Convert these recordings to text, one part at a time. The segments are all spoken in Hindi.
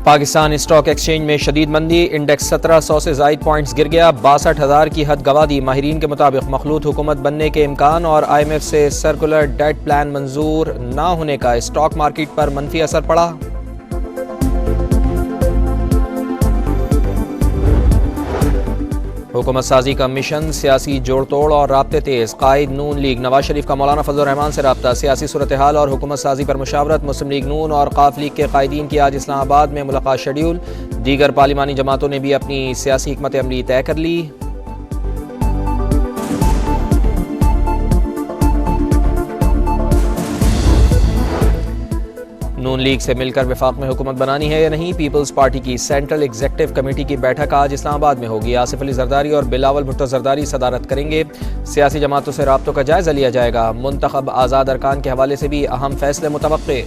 पाकिस्तान स्टॉक एक्सचेंज में शदीद मंदी, इंडेक्स 1700 से ज़ायद पॉइंट्स गिर गया। 62,000 की हद गवा दी। माहिरीन के मुताबिक मखलूत हुकूमत बनने के इम्कान और IMF से सर्कुलर डेट प्लान मंजूर ना होने का स्टॉक मार्केट पर मनफी असर पड़ा। हुकूमत साजी का मिशन, सियासी जोड़ तोड़ और राब्ते तेज। कायद नून लीग नवाज शरीफ का मौलाना फजल रहमान से रब्ता, सियासी सूरत हाल और हुकूमत साजी पर मुशावरत। मुस्लिम लीग नून और काफ लीग के कायदीन की आज इस्लामाबाद में मुलाकात शेड्यूल। दीगर पार्लिमानी जमातों ने भी अपनी सियासी हिकमत अमली तय कर ली। नून लीग से मिलकर वफाक में हुकूमत बनानी है या नहीं, पीपल्स पार्टी की सेंट्रल एग्जीक्यूटिव कमेटी की बैठक आज इस्लामाबाद में होगी। आसिफ अली जरदारी और बिलावल भुट्टो जरदारी सदारत करेंगे। सियासी जमातों से राब्तों का जायजा लिया जाएगा। मुंतखब आज़ाद अरकान के हवाले से भी अहम फैसले मुतवक्के।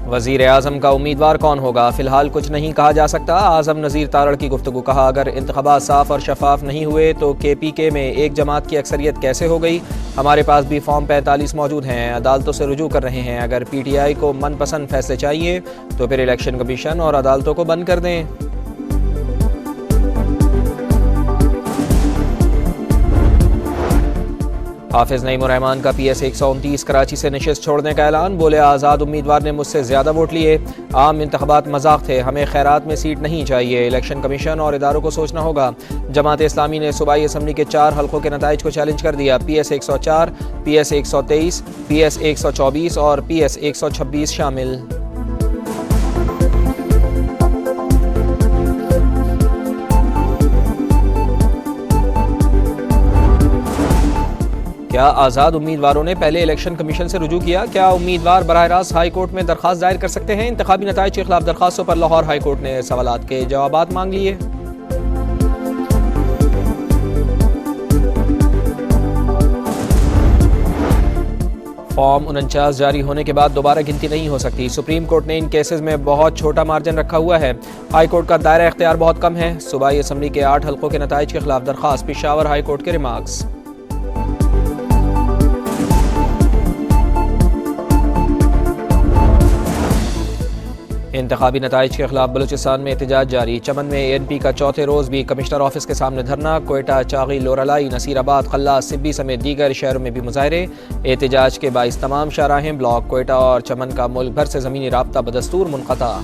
वज़ीर आज़म का उम्मीदवार कौन होगा, फिलहाल कुछ नहीं कहा जा सकता। आज़म नज़ीर तारड़ की गुफ्तगू, कहा अगर इंतख़ाबात साफ और शफाफ नहीं हुए तो KPK में एक जमात की अक्सरियत कैसे हो गई। हमारे पास भी फॉर्म 45 मौजूद हैं, अदालतों से रुजू कर रहे हैं। अगर PTI को मनपसंद फैसले चाहिए तो फिर इलेक्शन कमीशन और अदालतों को बंद कर दें। हाफिज नईम रहमान का PS 129 कराची से नशिस्त छोड़ने का ऐलान। बोले आज़ाद उम्मीदवार ने मुझसे ज़्यादा वोट लिए, आम इंतखाबात मजाक थे, हमें खैरात में सीट नहीं चाहिए। इलेक्शन कमीशन और इदारों को सोचना होगा। जमात इस्लामी ने सूबाई असम्बली के 4 हल्कों के नताइज को चैलेंज कर दिया। PS 104, PS 123, PS 124 और PS 126 शामिल। क्या आज़ाद उम्मीदवारों ने पहले इलेक्शन कमीशन से रुजू किया? क्या उम्मीदवार बराह रास्त हाई कोर्ट में दरख्वास्त दायर कर सकते हैं? इंतखाबी नताइज के खिलाफ दरख्वास्तों पर लाहौर हाई कोर्ट ने सवालात के जवाबात मांग लिए। फॉर्म 49 जारी होने के बाद दोबारा गिनती नहीं हो सकती। सुप्रीम कोर्ट ने इन केसेस में बहुत छोटा मार्जिन रखा हुआ है। हाई कोर्ट का दायरा इख्तियार बहुत कम है। सूबाई असम्बली के 8 हल्कों के नताइज के खिलाफ दरख्वास्त। पेशावर हाई कोर्ट के रिमार्क्स। इंतखाबी नताइज के खिलाफ बलूचिस्तान में एहतजाज जारी। चमन में ANP का चौथे रोज़ भी कमिश्नर ऑफिस के सामने धरना। कोयटा, चागी, लोरालाई, नसीराबाद, खल्लास, सिब्बी समेत दीगर शहरों में भी मुजाहरे। एहतजाज के बाइस तमाम शाहराहें ब्लॉक, कोयटा और चमन का मुल्क भर से ज़मीनी राब्ता बदस्तूर मुनक़ता।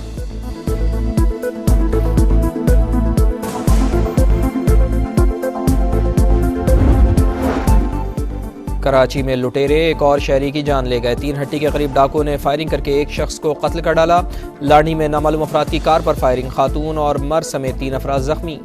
कराची में लुटेरे एक और शहरी की जान ले गए। 3 हट्टी के करीब डाकुओं ने फायरिंग करके एक शख्स को कत्ल कर डाला। लाड़ी में नामालूम अफराद की कार पर फायरिंग, खातून और मर्द समेत 3 अफराद जख्मी।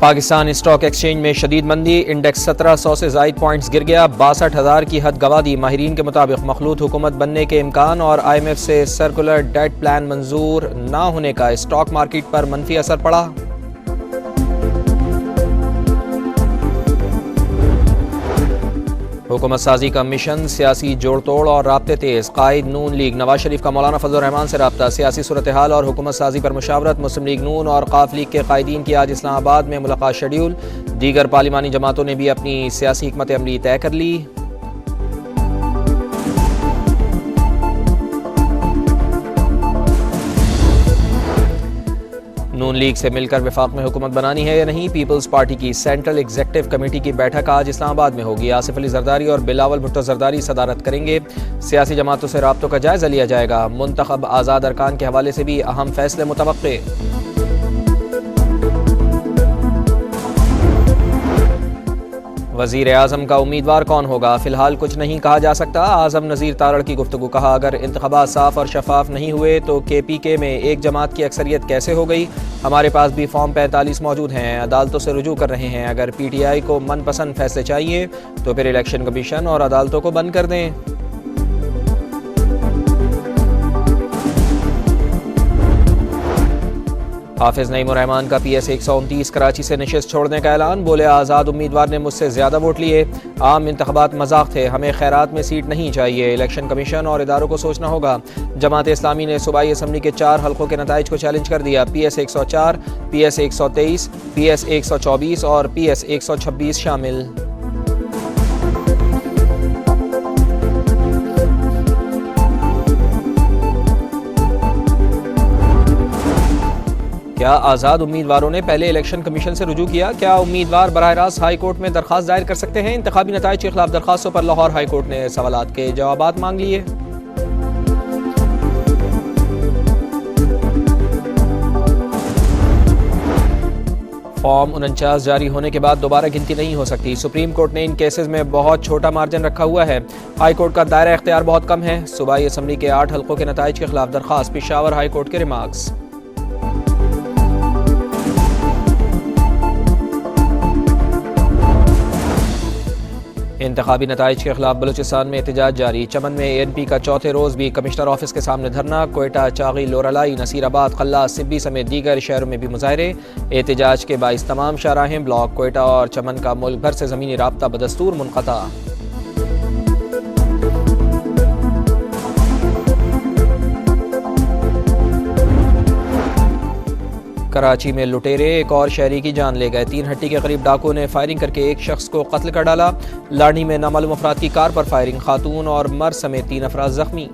पाकिस्तान स्टॉक एक्सचेंज में शदीद मंदी, इंडेक्स 1700 से ज़ायद पॉइंट्स गिर गया। 62,000 की हद गवा दी। माहिरीन के मुताबिक मखलूत हुकूमत बनने के इम्कान और IMF से सर्कुलर डेट प्लान मंजूर ना होने का स्टॉक मार्केट पर मनफी असर पड़ा। हुकूमत साजी का मिशन, सियासी जोड़ तोड़ और राब्ते तेज। कायद नून लीग नवाज शरीफ का मौलाना फजल रहमान से रब्ता, सियासी सूरत हाल और हुकूमत साजी पर मुशावरत। मुस्लिम लीग नून और काफ लीग के कायदीन की आज इस्लामाबाद में मुलाकात शेड्यूल। दीगर पार्लिमानी जमातों ने भी अपनी सियासी हिकमत अमली तय कर ली। नून लीग से मिलकर वफाक में हुकूमत बनानी है या नहीं, पीपल्स पार्टी की सेंट्रल एग्जीक्यूटिव कमेटी की बैठक आज इस्लामाबाद में होगी। आसिफ अली जरदारी और बिलावल भुट्टो जरदारी सदारत करेंगे। सियासी जमातों से राब्तों का जायजा लिया जाएगा। मुंतखब आज़ाद अरकान के हवाले से भी अहम फैसले मुतवक्के। वज़ीर आज़म का उम्मीदवार कौन होगा, फिलहाल कुछ नहीं कहा जा सकता। आज़म नज़ीर तारड़ की गुफ्तगू, कहा अगर इंतखाबात साफ और शफाफ नहीं हुए तो KPK में एक जमात की अक्सरियत कैसे हो गई। हमारे पास भी फॉर्म 45 मौजूद हैं, अदालतों से रुजू कर रहे हैं। अगर PTI को मनपसंद फैसले चाहिए तो फिर इलेक्शन कमीशन और अदालतों को बंद कर दें। हाफिज नईम रहमान का PS 129 कराची से नशिस्त छोड़ने का ऐलान, बोले आज़ाद उम्मीदवार ने मुझसे ज़्यादा वोट लिए, आम इंतखाबात मजाक थे, हमें खैरात में सीट नहीं चाहिए, इलेक्शन कमीशन और इदारों को सोचना होगा। जमात इस्लामी ने सूबाई असम्बली के 4 हल्कों के नताइज को चैलेंज कर दिया। PS 104, PS 123, PS 124 और PS 126 शामिल। क्या आज़ाद उम्मीदवारों ने पहले इलेक्शन कमीशन से रुजू किया? क्या उम्मीदवार बराह रास्त हाई कोर्ट में दरख्वास्त दायर कर सकते हैं? इंतखाबी नताइज के खिलाफ दरख्वास्तों पर लाहौर हाई कोर्ट ने सवालात के जवाबात मांग लिए। फॉर्म 49 जारी होने के बाद दोबारा गिनती नहीं हो सकती। सुप्रीम कोर्ट ने इन केसेस में बहुत छोटा मार्जिन रखा हुआ है। हाई कोर्ट का दायरा इख्तियार बहुत कम है। सूबाई असम्बली के 8 हल्कों के नताइज के खिलाफ दरख्वास्त, पेशावर हाई कोर्ट के रिमार्क्स। इंतखाबी नताइज के खिलाफ बलूचिस्तान में एहतजाज जारी। चमन में ANP का चौथे रोज़ भी कमिश्नर ऑफिस के सामने धरना। कोयटा, चागी, लोरालाई, नसीराबाद, खल्लास, सिब्बी समेत दीगर शहरों में भी मुजाहरे। एहतजाज के बाइस तमाम शाहराहें ब्लॉक कोयटा और चमन का मुल्क भर से ज़मीनी राब्ता बदस्तूर मुनक़ता। कराची में लुटेरे एक और शहरी की जान ले गए। 3 हट्टी के करीब डाकुओं ने फायरिंग करके एक शख्स को कत्ल कर डाला। लाड़ी में नामालूम अफराद की कार पर फायरिंग, खातून और मर्द समेत 3 अफराद जख्मी।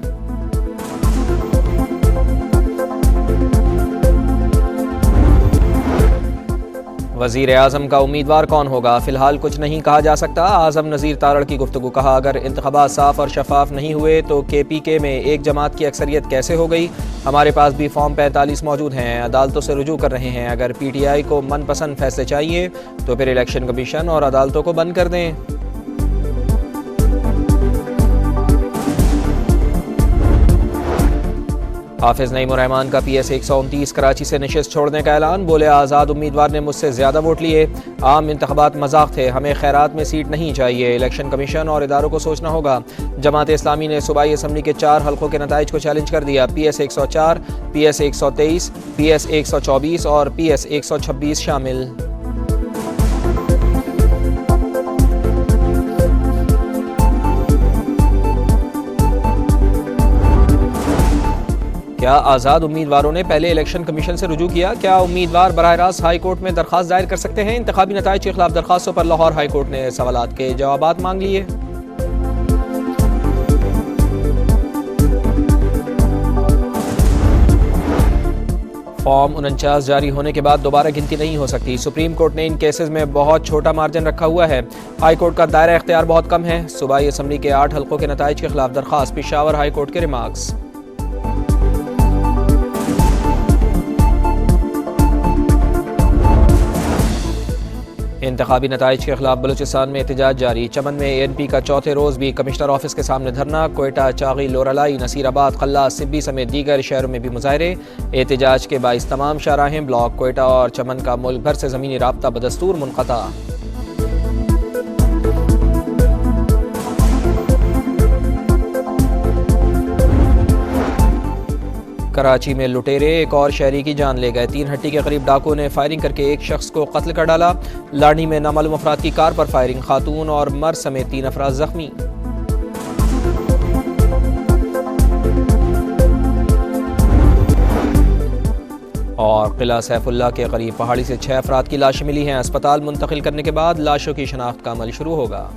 वज़ीर आज़म का उम्मीदवार कौन होगा? फिलहाल कुछ नहीं कहा जा सकता। आज़म नज़ीर तारड़ की गुफ्तगू, कहा अगर इंतखाबात साफ और शफाफ नहीं हुए तो KPK में एक जमात की अक्सरियत कैसे हो गई? हमारे पास भी फॉर्म 45 मौजूद हैं, अदालतों से रुजू कर रहे हैं। अगर PTI को मनपसंद फैसले चाहिए तो फिर इलेक्शन कमीशन और अदालतों को बंद कर दें। हाफिज नईम रहमान का PS 129 कराची से नशिस्त छोड़ने का ऐलान, बोले आज़ाद उम्मीदवार ने मुझसे ज़्यादा वोट लिए, आम इंतखाबात मजाक थे, हमें खैरात में सीट नहीं चाहिए, इलेक्शन कमीशन और इदारों को सोचना होगा। जमात इस्लामी ने सूबाई असम्बली के 4 हल्कों के नताइज को चैलेंज कर दिया। PS 104, PS 123, PS 124 और PS 126 शामिल। क्या आज़ाद उम्मीदवारों ने पहले इलेक्शन कमीशन से रुजू किया? क्या उम्मीदवार बराह रास्त हाई कोर्ट में दरख्वास्त दायर कर सकते हैं? इंतखाबी नताइज के खिलाफ दरख्वास्तों पर लाहौर हाई कोर्ट ने सवालात के जवाबात मांग लिए। फॉर्म 49 जारी होने के बाद दोबारा गिनती नहीं हो सकती। सुप्रीम कोर्ट ने इन केसेस में बहुत छोटा मार्जिन रखा हुआ है। हाई कोर्ट का दायरा इख्तियार बहुत कम है। सूबाई असम्बली के 8 हल्कों के नताइज के खिलाफ दरख्वास्त, पेशावर हाई कोर्ट के रिमार्क्स। इंतखाबी नताइज के खिलाफ बलूचिस्तान में एहतजाज जारी। चमन में ANP का चौथे रोज़ भी कमिश्नर ऑफिस के सामने धरना। कोयटा, चागी, लोरालाई, नसीराबाद, खल्लास, सिब्बी समेत दीगर शहरों में भी मुजाहरे। एहतजाज के बाइस तमाम शाहराहें ब्लॉक कोयटा और चमन का मुल्क भर से ज़मीनी राब्ता बदस्तूर मुनक़ता। कराची में लुटेरे एक और शहरी की जान ले गए। 3 हट्टी के करीब डाकुओं ने फायरिंग करके एक शख्स को कत्ल कर डाला। लाड़ी में नामालूम अफराद की कार पर फायरिंग, खातून और मर्द समेत 3 अफराद जख्मी। और किला सैफुल्लाह के करीब पहाड़ी से 6 अफराद की लाशें मिली हैं। अस्पताल मुंतकिल करने के बाद लाशों की शनाख्त का अमल शुरू होगा।